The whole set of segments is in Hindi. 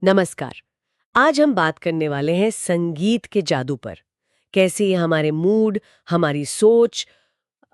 नमस्कार। आज हम बात करने वाले हैं संगीत के जादू पर। कैसे ये हमारे मूड, हमारी सोच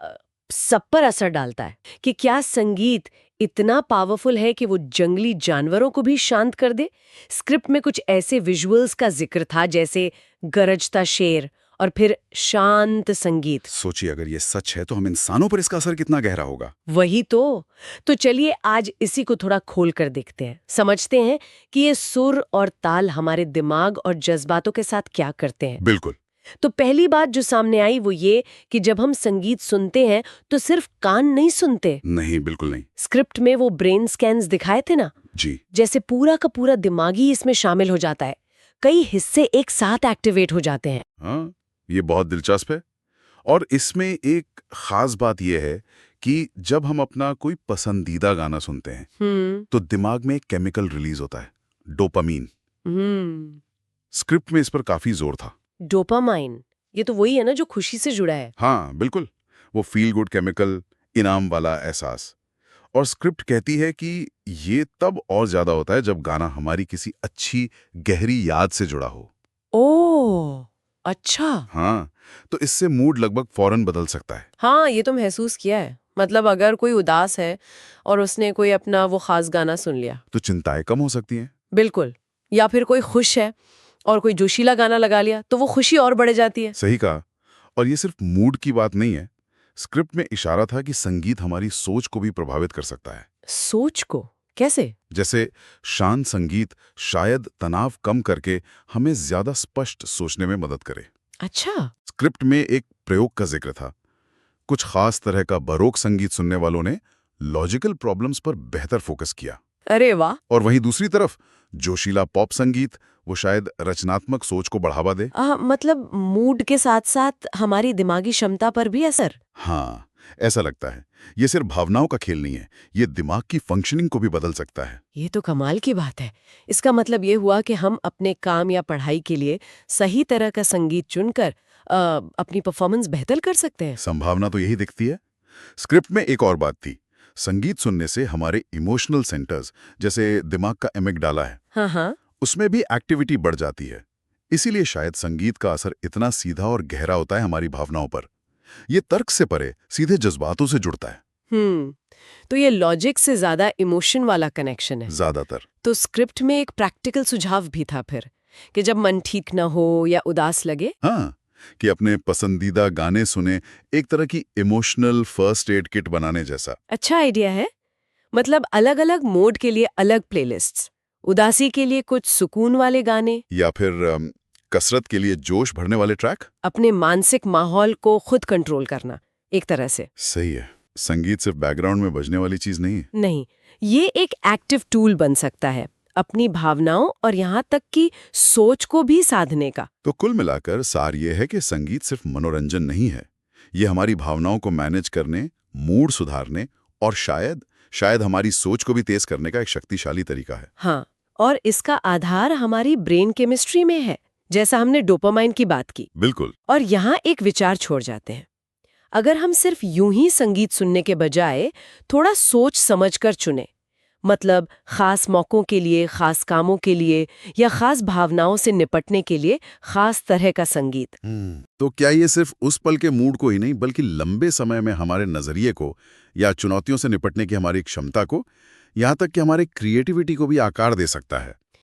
अ, सब पर असर डालता है कि क्या संगीत इतना पावरफुल है कि वो जंगली जानवरों को भी शांत कर दे। स्क्रिप्ट में कुछ ऐसे विजुअल्स का जिक्र था जैसे गरजता शेर और फिर शांत संगीत। सोचिए, अगर ये सच है तो हम इंसानों पर इसका असर कितना गहरा होगा। वही तो चलिए आज इसी को थोड़ा खोल कर देखते हैं, समझते हैं कि ये सुर और ताल हमारे दिमाग और जज्बातों के साथ क्या करते हैं। बिल्कुल। तो पहली बात जो सामने आई वो ये कि जब हम संगीत सुनते हैं तो सिर्फ कान नहीं सुनते। नहीं, बिल्कुल नहीं। स्क्रिप्ट में वो ब्रेन स्कैन्स दिखाए थे ना, जी। जैसे पूरा का पूरा दिमागी इसमें शामिल हो जाता है। कई हिस्से एक साथ एक्टिवेट हो जाते हैं। हाँ, ये बहुत दिलचस्प है। और इसमें एक खास बात यह है कि जब हम अपना कोई पसंदीदा गाना सुनते हैं तो दिमाग में एक केमिकल रिलीज होता है, डोपामीन। हम्म। स्क्रिप्ट में इस पर काफी जोर था। डोपामाइन, ये तो वही है ना जो खुशी से जुड़ा है। हाँ, बिल्कुल। वो फील गुड केमिकल, इनाम वाला एहसास। और स्क्रिप्ट कहती है कि ये तब और ज्यादा होता है जब गाना हमारी किसी अच्छी गहरी याद से जुड़ा हो। ओह, अच्छा। हाँ, तो इससे मूड लगभग फौरन बदल सकता है। हाँ, ये तो महसूस किया है। मतलब अगर कोई उदास है और उसने कोई अपना वो खास गाना सुन लिया, तो चिंताएं कम हो सकती हैं। बिल्कुल। या फिर कोई खुश है और कोई जोशीला गाना लगा लिया तो वो खुशी और बढ़ जाती है। सही कहा। और ये सिर्फ मूड की बात नहीं है। स्क्रिप्ट में इशारा था कि संगीत हमारी सोच को भी प्रभावित कर सकता है। सोच को कैसे? जैसे शांत संगीत शायद तनाव कम करके हमें ज्यादा स्पष्ट सोचने में मदद करे। अच्छा। स्क्रिप्ट में एक प्रयोग का जिक्र था। कुछ खास तरह का बारोक संगीत सुनने वालों ने लॉजिकल प्रॉब्लम्स पर बेहतर फोकस किया। अरे वाह। और वहीं दूसरी तरफ जोशीला पॉप संगीत, वो शायद रचनात्मक सोच को बढ़ावा दे। मतलब मूड के साथ साथ हमारी दिमागी क्षमता पर भी असर। हाँ, ऐसा लगता है। ये सिर्फ भावनाओं का खेल नहीं है, ये दिमाग की फंक्शनिंग को भी बदल सकता है। ये तो कमाल की बात है। इसका मतलब ये हुआ कि हम अपने काम या पढ़ाई के लिए सही तरह का संगीत चुनकर अपनी परफॉर्मेंस बेहतर कर सकते हैं। संभावना तो यही दिखती है। स्क्रिप्ट में एक और बात थी। संगीत सुनने से हमारे इमोशनल सेंटर्स, जैसे दिमाग का एमिगडाला है, हाँ हाँ। उसमें भी एक्टिविटी बढ़ जाती है। इसीलिए शायद संगीत का असर इतना सीधा और गहरा होता है हमारी भावनाओं पर। ये तर्क से परे सीधे जज्बातों से जुड़ता है। हम्म। तो ये लॉजिक से ज्यादा इमोशन वाला कनेक्शन है। ज्यादातर। तो स्क्रिप्ट में एक प्रैक्टिकल सुझाव भी था फिर, कि जब मन ठीक न हो या उदास लगे। हाँ, कि अपने पसंदीदा गाने सुने, एक तरह की इमोशनल फर्स्ट एड किट बनाने जैसा। अच्छा आइडिया है। मतलब अलग अलग मोड के लिए अलग प्लेलिस्ट्स, उदासी के लिए कुछ सुकून वाले गाने, या फिर कसरत के लिए जोश भरने वाले ट्रैक। अपने मानसिक माहौल को खुद कंट्रोल करना एक तरह से। सही है। संगीत सिर्फ बैकग्राउंड में बजने वाली चीज नहीं है। नहीं, ये एक एक्टिव टूल बन सकता है अपनी भावनाओं और यहाँ तक कि सोच को भी साधने का। तो कुल मिलाकर सार ये है कि संगीत सिर्फ मनोरंजन नहीं है। ये हमारी भावनाओं को मैनेज करने, मूड सुधारने और शायद शायद हमारी सोच को भी तेज करने का एक शक्तिशाली तरीका है। हाँ, और इसका आधार हमारी ब्रेन केमिस्ट्री में है, जैसा हमने डोपामाइन की बात की। बिल्कुल। और यहाँ एक विचार छोड़ जाते हैं। अगर हम सिर्फ यूं ही संगीत सुनने के बजाय थोड़ा सोच समझकर चुने, मतलब खास मौकों के लिए, खास कामों के लिए या खास भावनाओं से निपटने के लिए खास तरह का संगीत। तो क्या ये सिर्फ उस पल के मूड को ही नहीं, बल्कि लंबे समय में हमारे नजरिए को या चुनौतियों से निपटने की हमारी क्षमता को, यहाँ तक कि हमारी क्रिएटिविटी को भी आकार दे सकता है?